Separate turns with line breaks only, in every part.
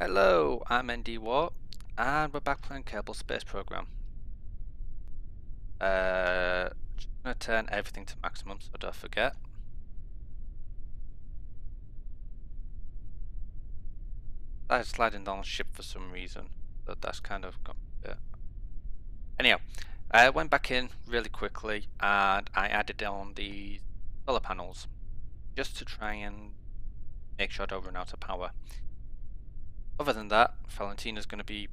Hello, I'm ND and we're back playing Kerbal Space Program. Just gonna turn everything to maximum so don't forget. I'm sliding down ship for some reason, so that's kind of yeah. Anyhow, I went back in really quickly and I added on the solar panels just to try and make sure I don't run out of power. Other than that, Valentina's gonna be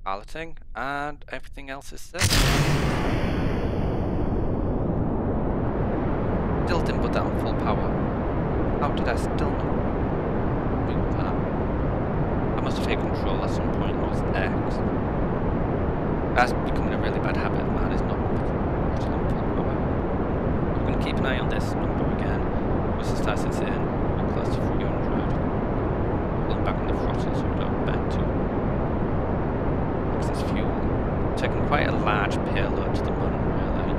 piloting and everything else is set. Still didn't put that on full power. How did I still not do that? I must have hit control at some point, or was it X? That's becoming a really bad habit, man. It's not putting on full power. I'm going to keep an eye on this number again. Once it starts it's in, we're close to 300. Pulling back on the throttle so we don't bend too. Excess fuel. Taking quite a large payload to the moon, really.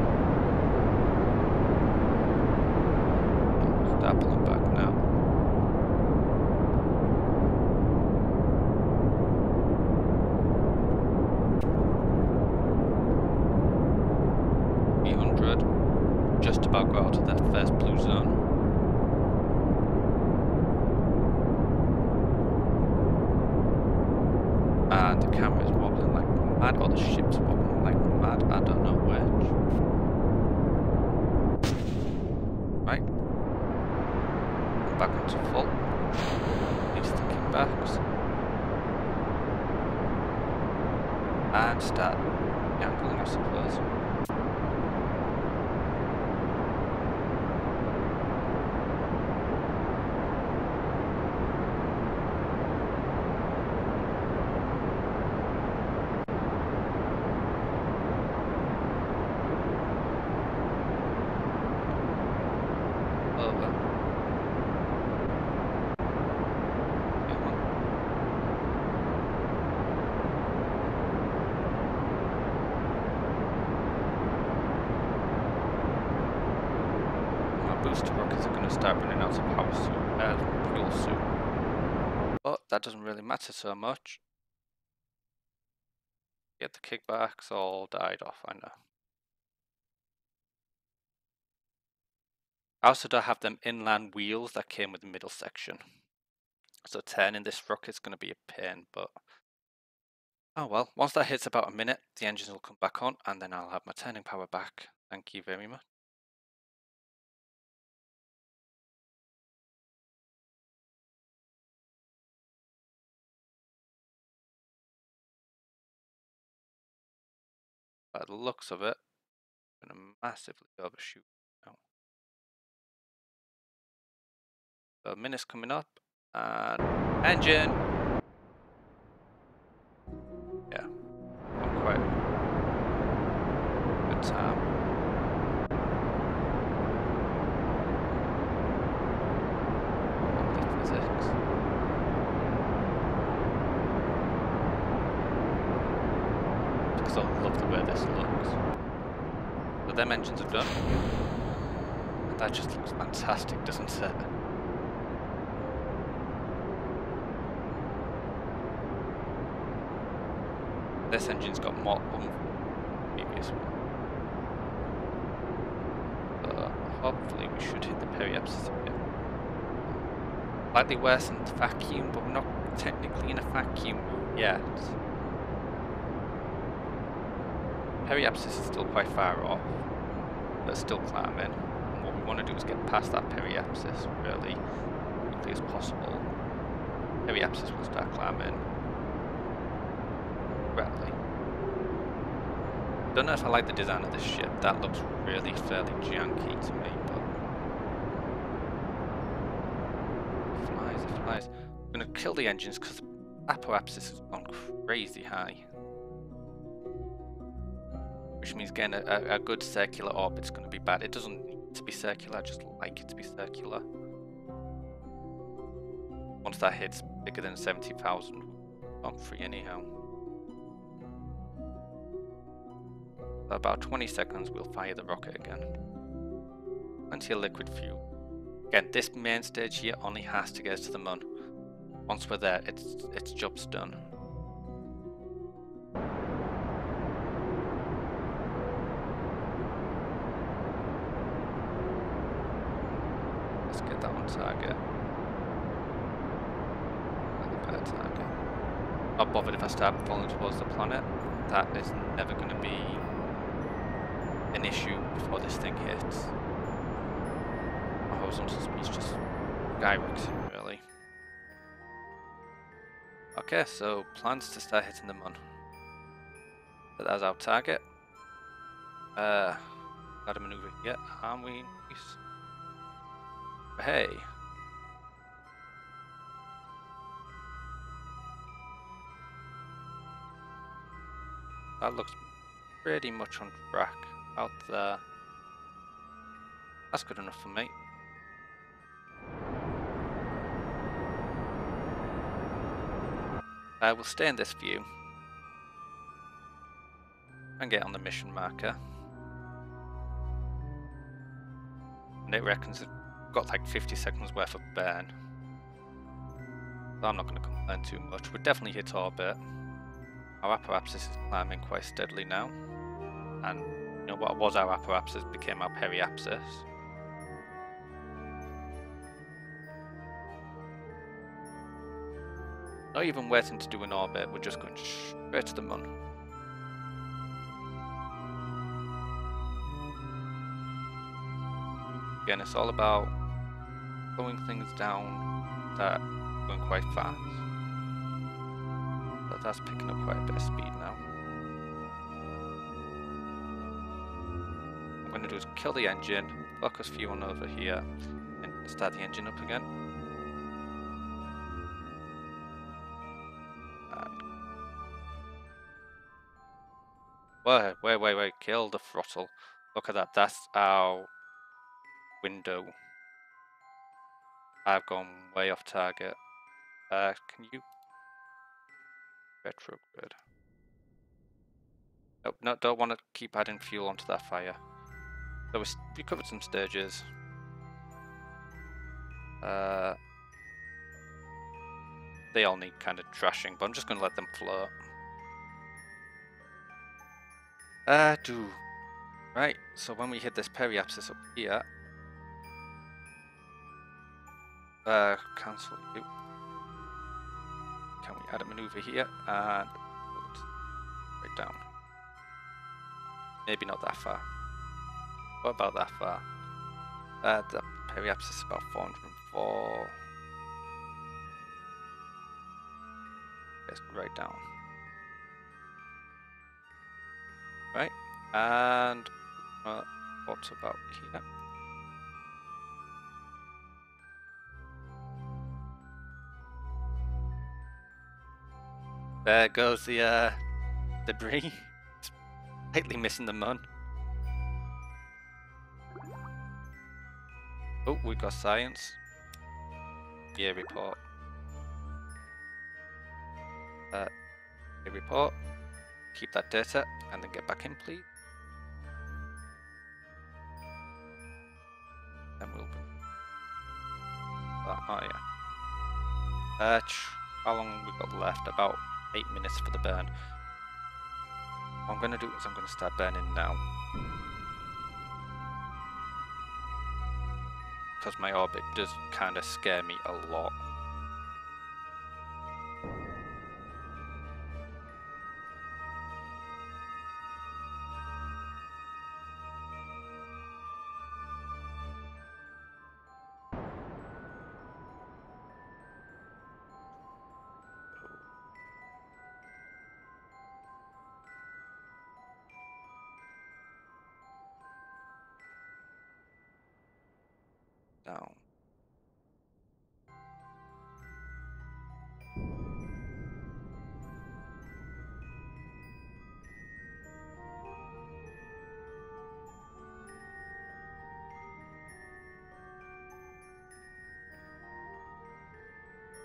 Start pulling back now. Just about got out of that first blue zone. And the camera is wobbling like mad, or the ship's wobbling like mad, I don't know which. Right. Back onto full. These thinking backs. And start gambling, I suppose. Booster rockets are going to start running out of power soon, fuel soon. But that doesn't really matter so much. Get the kickbacks all died off, I know. I also don't have them inland wheels that came with the middle section. So turning this rocket's going to be a pain, but oh well. Once that hits about a minute, the engines will come back on and then I'll have my turning power back. Thank you very much. By the looks of it, I'm going to massively overshoot now. So minute's coming up and engine! Yeah, not quite good time. Lovely physics. Because I love the way this looks. So them engines are done. And that just looks fantastic, doesn't it? This engine's got more oomph than the previous one. So hopefully we should hit the periapsis a bit. Slightly worse than the vacuum, but we're not technically in a vacuum yet. Periapsis is still quite far off, but still climbing. And what we want to do is get past that periapsis really quickly as possible. Periapsis will start climbing. Rapidly. Don't know if I like the design of this ship. That looks really fairly janky to me, but it flies. I'm gonna kill the engines because the apoapsis has gone crazy high, which means getting a good circular orbit's gonna be bad. It doesn't need to be circular. I just like it to be circular. Once that hits bigger than 70,000, I'm free anyhow. About 20 seconds we'll fire the rocket again. Plenty of liquid fuel. Again, this main stage here only has to get us to the moon. once we're there, its job's done. Let's get that on target. That's a better target. Not bothered if I start falling towards the planet. That is never going to be an issue before this thing hits. My horizontal speed's just skyrocketing, really. Okay, so plans to start hitting the moon. So that's our target. Got a maneuver here, aren't we? Hey. That looks pretty much on track out there. That's good enough for me. We'll stay in this view and get on the mission marker. And it reckons it's got like 50 seconds worth of burn. So I'm not going to complain too much. We'll definitely hit orbit. Our apoapsis is climbing quite steadily now. And you know what was our apoapsis became our periapsis. Not even waiting to do an orbit, we're just going straight to the moon. Again, it's all about slowing things down that are going quite fast. But that's picking up quite a bit of speed now. What I'm going to do is kill the engine, focus fuel on over here, and start the engine up again. Wait, kill the throttle. Look at that, that's our window. I've gone way off target. Can you retrograde? Nope, no, don't want to keep adding fuel onto that fire. So we covered some stages. They all need kind of trashing, but I'm just going to let them float. Right, so when we hit this periapsis up here, cancel you. Can we add a maneuver here and right down? Maybe not that far. What about that far? The periapsis is about 404. Just right down. Right, and what about here? There goes the debris. Slightly missing the moon. Oh, we got science. Yeah, report. Report. Keep that data and then get back in, please. Then we'll be. Oh yeah. How long have we got left? About 8 minutes for the burn. What I'm going to do is I'm going to start burning now. Because my orbit does kind of scare me a lot. Down.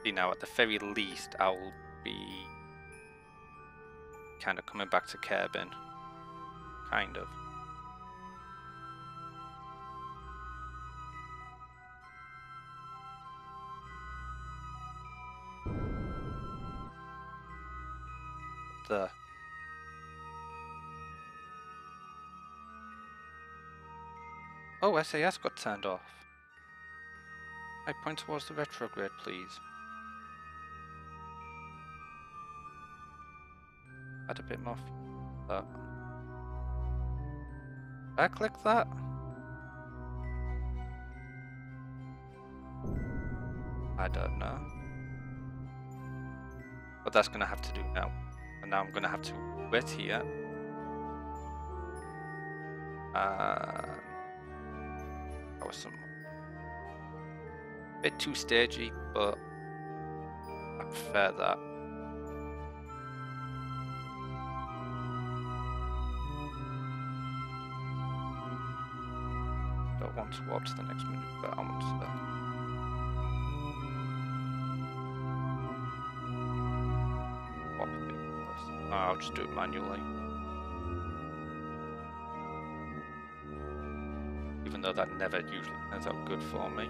See, now at the very least I'll be kind of coming back to Kerbal. Kind of. the... Oh, SAS got turned off. I point towards the retrograde, please. Add a bit more fuel. I click that? I don't know. But that's gonna have to do now. And now I'm gonna have to wait here. That was some bit too stagey, but I prefer that. Don't want to warp to the next maneuver. I want to. Warp a bit closer. No, I'll just do it manually. Even though that never usually turns out good for me.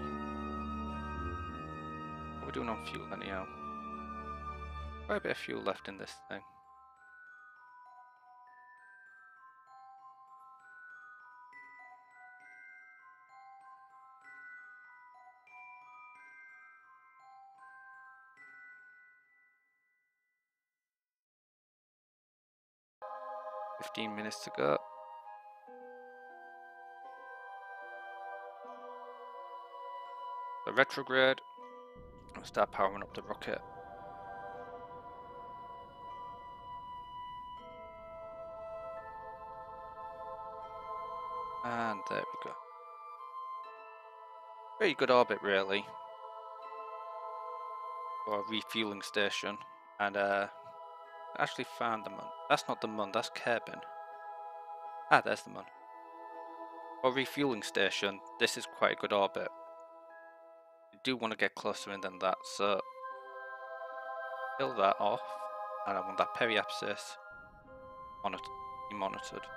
What are we doing on fuel anyhow? Quite a bit of fuel left in this thing. $15 minutes to go. The retrograde. I'll start powering up the rocket. And there we go. Very good orbit, really. For a refueling station. And I actually found the Mun. That's not the Mun, that's Kerbal. Ah, there's the Mun. For a refueling station, this is quite a good orbit. I do want to get closer in than that, so kill that off. And I want that periapsis monitored.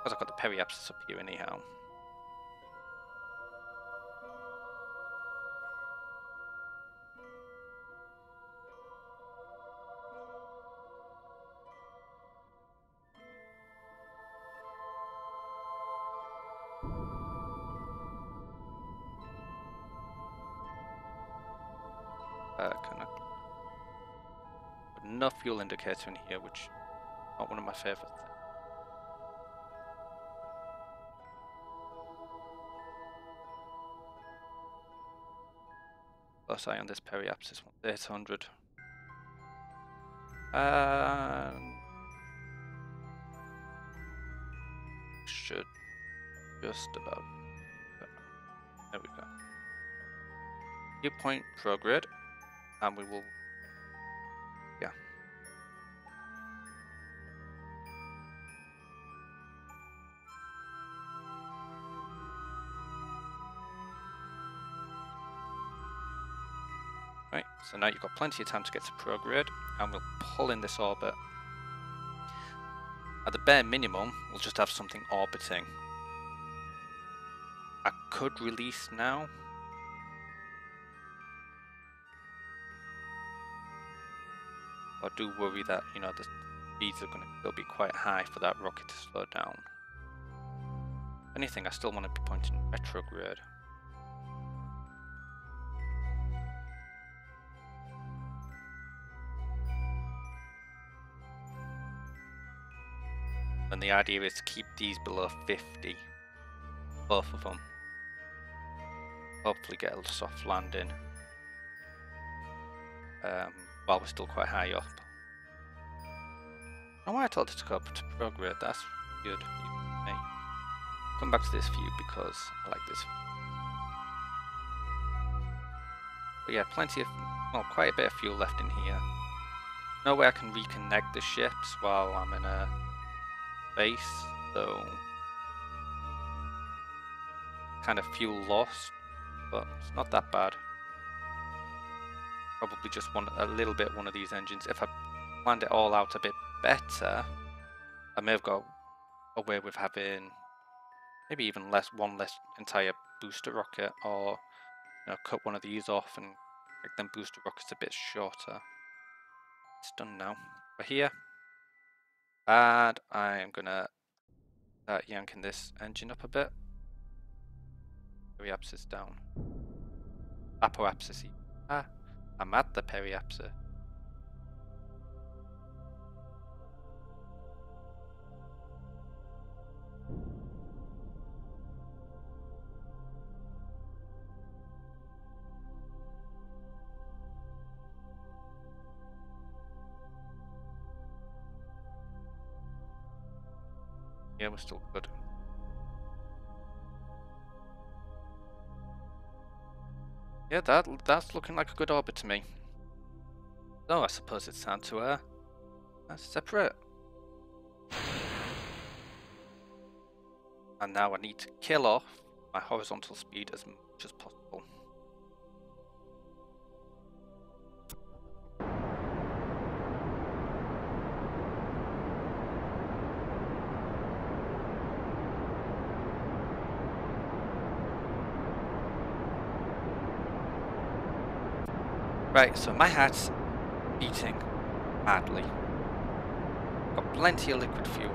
Because I've got the periapsis up here anyhow. Can I put enough fuel indicator in here, which is not one of my favourite things. Plus eye on this periapsis, 800. Should just about. There we go. New point prograde, and we will. Yeah. Right, so now you've got plenty of time to get to prograde, and we'll pull in this orbit. At the bare minimum, we'll just have something orbiting. I could release now. I do worry that, you know, the speeds are going to still be quite high for that rocket to slow down. If anything, I still want to be pointing retrograde. And the idea is to keep these below 50. Both of them. Hopefully get a soft landing. While we're still quite high up. I don't know why I told it to go up to prograde, that's good. Hey. Come back to this view because I like this. But yeah, plenty of, well, quite a bit of fuel left in here. No way I can reconnect the ships while I'm in a base, so kind of fuel lost, but it's not that bad. Probably just want a little bit one of these engines. If I planned it all out a bit better, I may have got away with having maybe even one less entire booster rocket, or you know, cut one of these off and make them booster rockets a bit shorter. It's done now. We're here. And I'm gonna start yanking this engine up a bit. Periapsis down. Apoapsis. Ah, I'm at the periapsis. Yeah, we're still good. Yeah, that's looking like a good orbit to me. So I suppose it's time to separate. And now I need to kill off my horizontal speed as much as possible. Right, so my heart's beating madly. Got plenty of liquid fuel.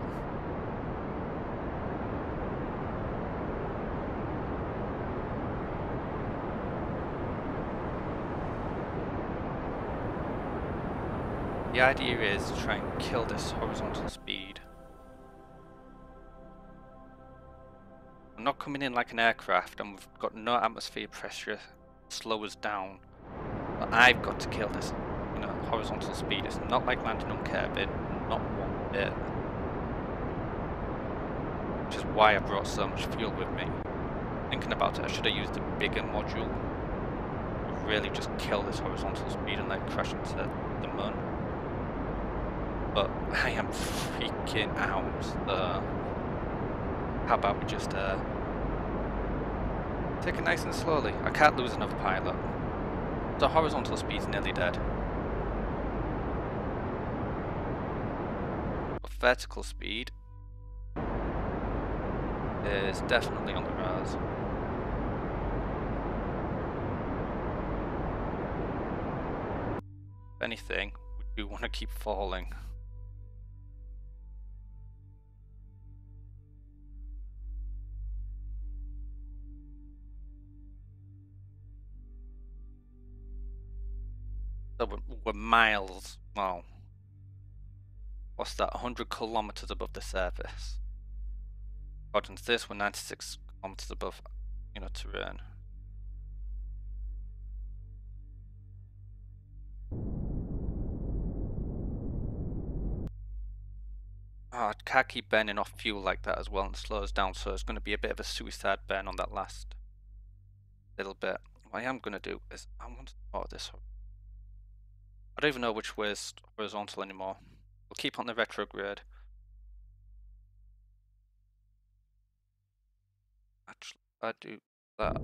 The idea is to try and kill this horizontal speed. I'm not coming in like an aircraft and we've got no atmosphere pressure to slow us down. But I've got to kill this, horizontal speed. It's not like landing on Kerbal, not one bit. Which is why I brought so much fuel with me. Thinking about it, I should have used a bigger module. Really just kill this horizontal speed and let it crash into the moon. But I am freaking out. How about we just take it nice and slowly. I can't lose another pilot. The horizontal speed's nearly dead. But vertical speed is definitely on the rise. If anything, we do want to keep falling. So we're miles, well, what's that, 100 kilometers above the surface. According to this, we're 96 kilometers above, terrain. Oh, I can't keep burning off fuel like that as well and slow us down, so it's going to be a bit of a suicide burn on that last little bit. What I am going to do is, I want to start this. I don't even know which way is horizontal anymore. We'll keep on the retrograde. Actually, I do that.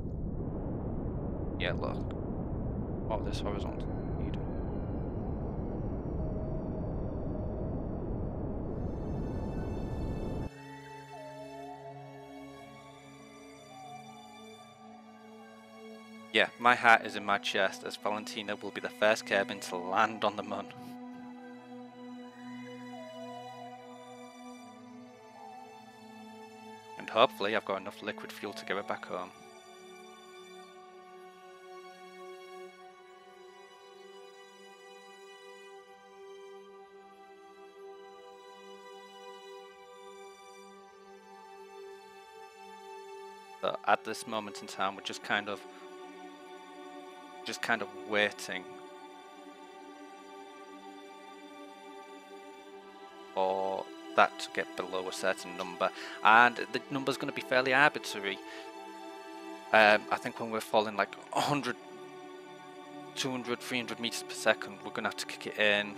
Yeah, look. Oh, this horizontal speed. Yeah, my heart is in my chest as Valentina will be the first Kerbal to land on the moon. And hopefully I've got enough liquid fuel to get her back home. So at this moment in time, we're just kind of waiting for that to get below a certain number, and the number's going to be fairly arbitrary. I think when we're falling like 100, 200, 300 meters per second, we're going to have to kick it in,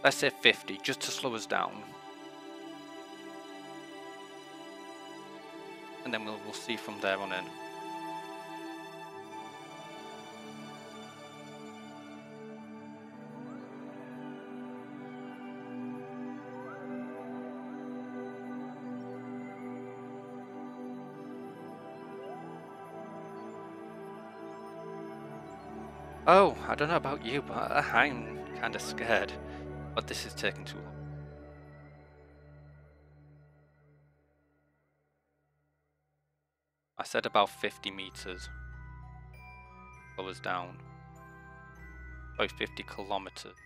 let's say 50, just to slow us down. And then we'll see from there on in. Oh, I don't know about you, but I'm kind of scared. But this is taking too long. I said about 50 meters. Slow us down. Sorry, 50 kilometers.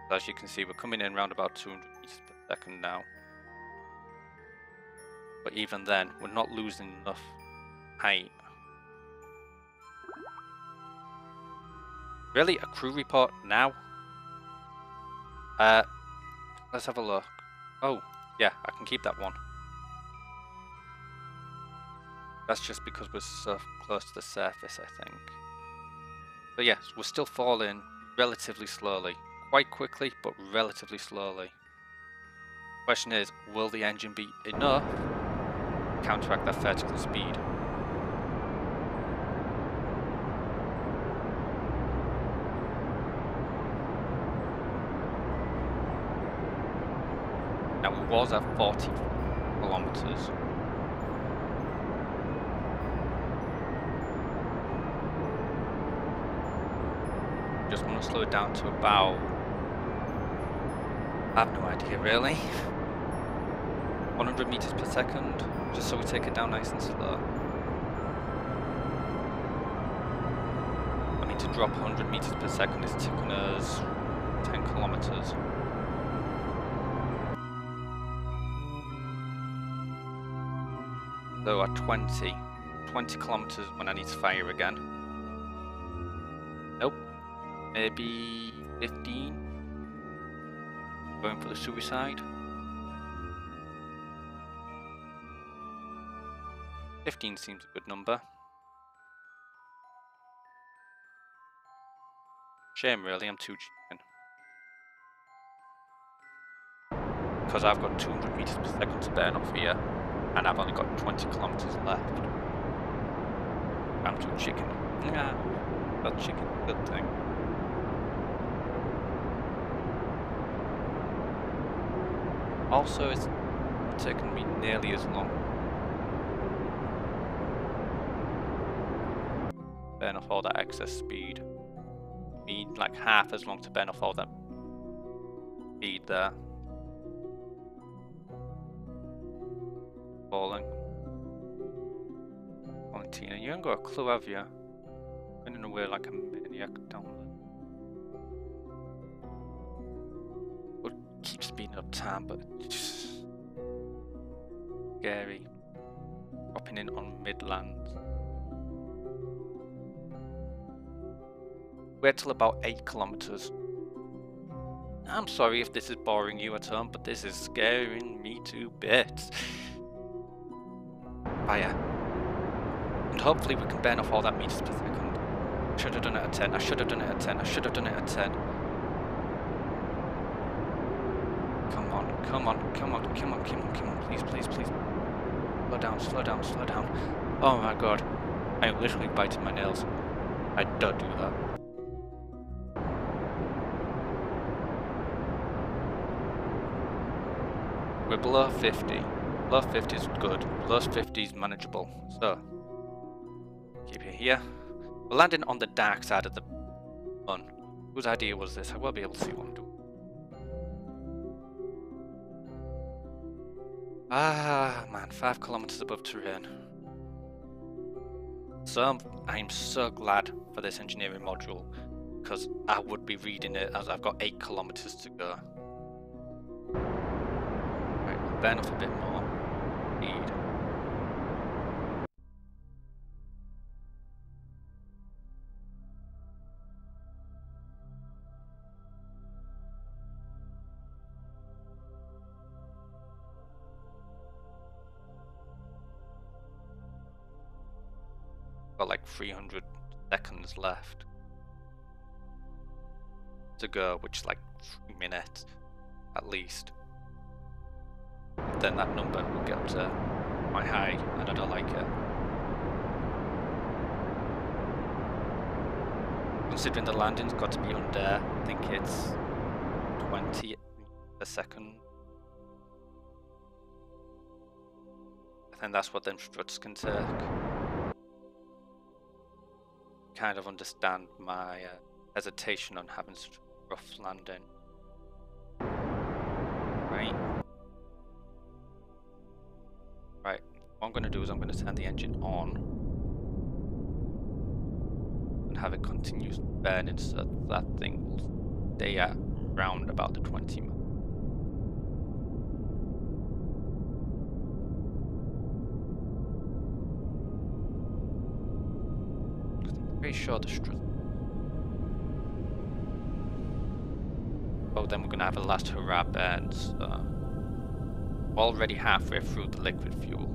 As you can see, we're coming in around about 200 meters per second now. But even then, we're not losing enough height. Really? A crew report now? Let's have a look. Oh, yeah, I can keep that one. That's just because we're so close to the surface, I think. But yes, we're still falling relatively slowly. Quite quickly, but relatively slowly. Question is, will the engine be enough to counteract that vertical speed? Now it was at 40 kilometers. Just want to slow it down to about, I have no idea really, 100 meters per second, just so we take it down nice and slow. I mean, to drop 100 meters per second is taking us 10 kilometers. So at 20 kilometers when I need to fire again. Nope. Maybe 15. Going for the suicide. 15 seems a good number. Shame really, I'm too chicken. Because I've got 200 meters per second to burn off here, and I've only got 20 kilometers left. I'm too chicken. Yeah, well, chicken, good thing. Also, it's taken me nearly as long. Burn off all that excess speed. Me like half as long to burn off all that speed there. Falling. Valentina, you haven't got a clue, have you? Running away like a maniac down there. Would keep speeding up time, but it's just scary. Dropping in on Midlands. We're till about 8 kilometers. I'm sorry if this is boring you at home, but this is scaring me to bits. Fire. And hopefully we can burn off all that meters per second. Should have done it at 10. I should have done it at 10. I should have done it at 10. Come on, come on, come on, come on, come on, come on. Please, please, please. Slow down, slow down, slow down. Oh my god. I am literally biting my nails. I don't do that. We're below 50. Below 50 is good. Below 50 is manageable. So, keep it here. We're landing on the dark side of the sun. Whose idea was this? I won't be able to see what I'm doing. Ah, man, 5 kilometers above terrain. So, I'm so glad for this engineering module, because I would be reading it as I've got 8 kilometers to go. Right, we'll burn off a bit more speed. Got like 300 seconds left to go, which is like 3 minutes at least. Then that number will get up to quite high, and I don't like it. Considering the landing's got to be under, I think it's 20 a second. I think that's what them struts can take. kind of understand my hesitation on having such a rough landing. Right. Right. What I'm going to do is I'm going to turn the engine on and have it continuously burning so that thing will stay at round about the 20 mark. Pretty sure the strut. Oh, then we're gonna have a last hurrah burn. So already halfway through the liquid fuel.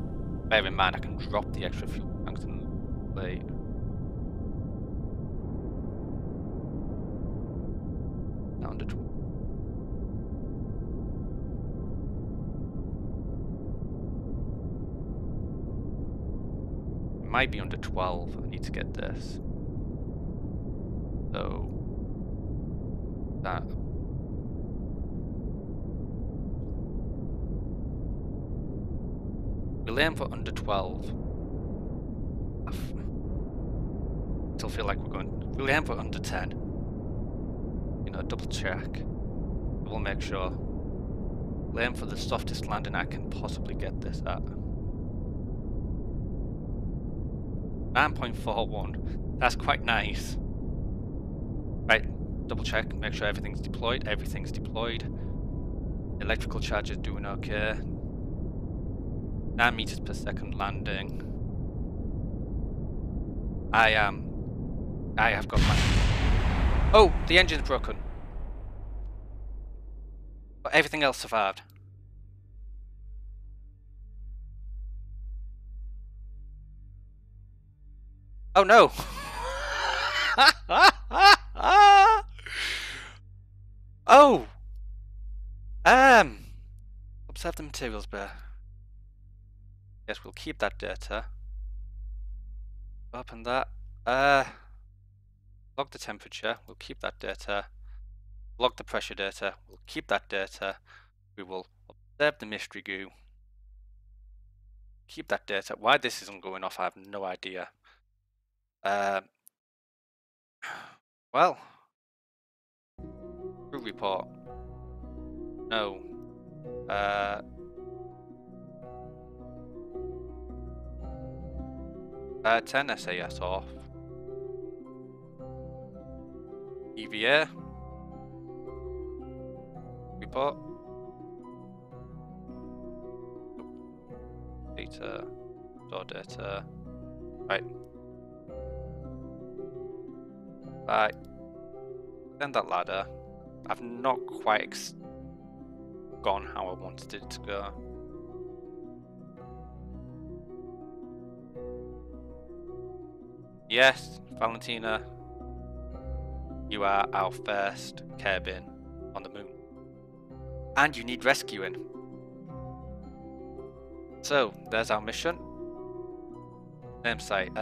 Bear in mind, I can drop the extra fuel tanks in late. Down to 20. It might be under 12. I need to get this. So that we'll aim for under 12. I still feel like we're going. We'll aim for under 10. You know, double check. We'll make sure. We'll aim for the softest landing I can possibly get this at. 9.41. That's quite nice. Right, double check, make sure everything's deployed. Everything's deployed. Electrical charge is doing okay. 9 meters per second landing. I have got my... Oh, the engine's broken. But everything else survived. Oh no! Oh! Observe the materials bear. Yes, we'll keep that data. Open that. Log the temperature. We'll keep that data. Log the pressure data. We'll keep that data. We will observe the mystery goo. Keep that data. Why this isn't going off, I have no idea. Well, crew report. No. 10 SAS off. EVA. Report. Data. Store data. Right. Right. Send that ladder. I've not quite gone how I wanted it to go. Yes, Valentina, you are our first Kerbal on the moon. And you need rescuing. So, there's our mission. Name site.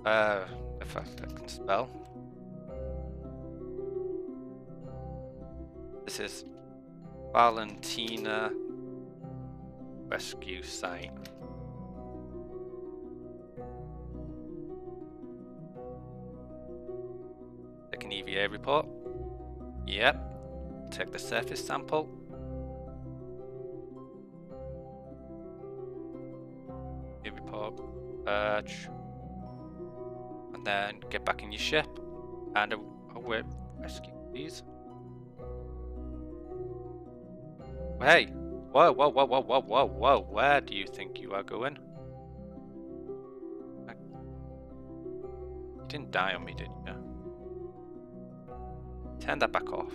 If I can spell. This is Valentina Rescue Site. Take an EVA report. Yep. Take the surface sample. EVA report. And then get back in your ship and away rescue these. Hey! Whoa, whoa, whoa, whoa, whoa, whoa, whoa! Where do you think you are going? You didn't die on me, did you? Turn that back off.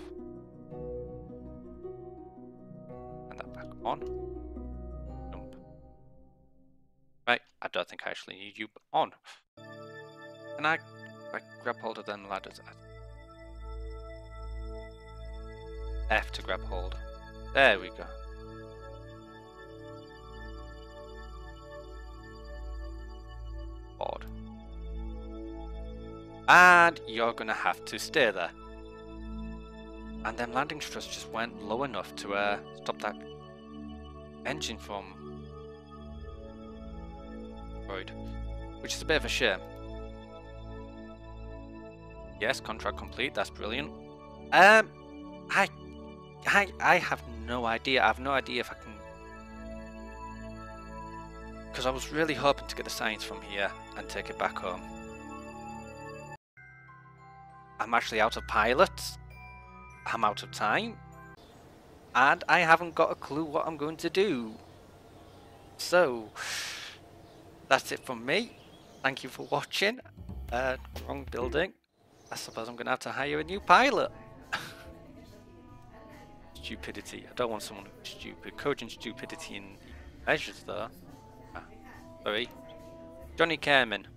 Turn that back on. Jump. Right, I don't think I actually need you on. Can I grab hold of them ladders? F to grab hold. There we go. Board. And you're gonna have to stay there. And then landing struts just went low enough to stop that engine from destroyed. which is a bit of a shame. Yes, contract complete. That's brilliant. I have no idea. I have no idea if I can, because I was really hoping to get the science from here and take it back home. I'm actually out of pilots. I'm out of time. And I haven't got a clue what I'm going to do. So, that's it from me. Thank you for watching. Wrong building. I suppose I'm going to have to hire a new pilot. Stupidity. I don't want someone who's stupid. Cogent stupidity in measures, though. Ah, sorry. Johnny Kerman.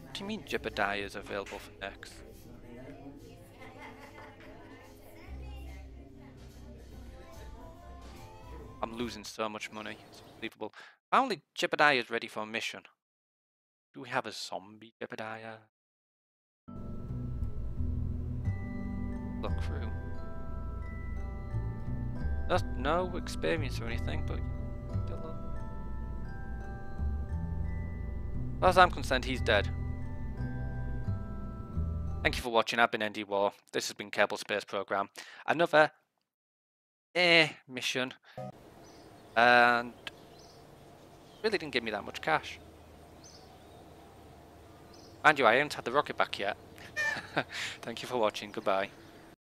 What do you mean Jebediah is available for next? I'm losing so much money. It's unbelievable. Finally, Jebediah is ready for a mission. Do we have a zombie Jebediah? Look through. That's no experience or anything, but still look. As far as I'm concerned, he's dead. Thank you for watching. I've been ND War. This has been Kerbal Space Program. Another mission. And really didn't give me that much cash. Mind you, I haven't had the rocket back yet. Thank you for watching. Goodbye.